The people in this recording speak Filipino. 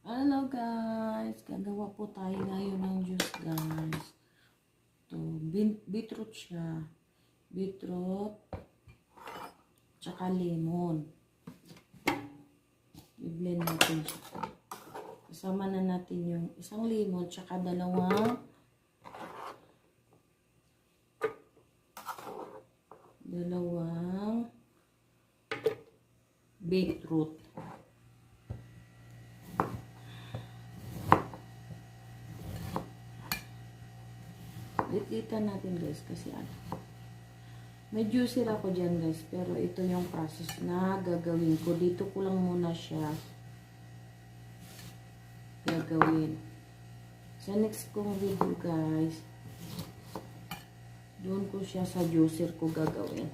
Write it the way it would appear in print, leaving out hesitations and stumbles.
Hello guys, gagawa po tayo ngayon ng juice guys. To beetroot siya. Beetroot tsaka lemon. I-blend natin siya. Kasama na natin yung isang lemon tsaka dalawang beetroot. Litan natin guys kasi may juicer ako dyan guys, pero ito yung process na gagawin ko. Dito ko lang muna siya gagawin. Sa next kong video guys, doon ko siya sa juicer ko gagawin.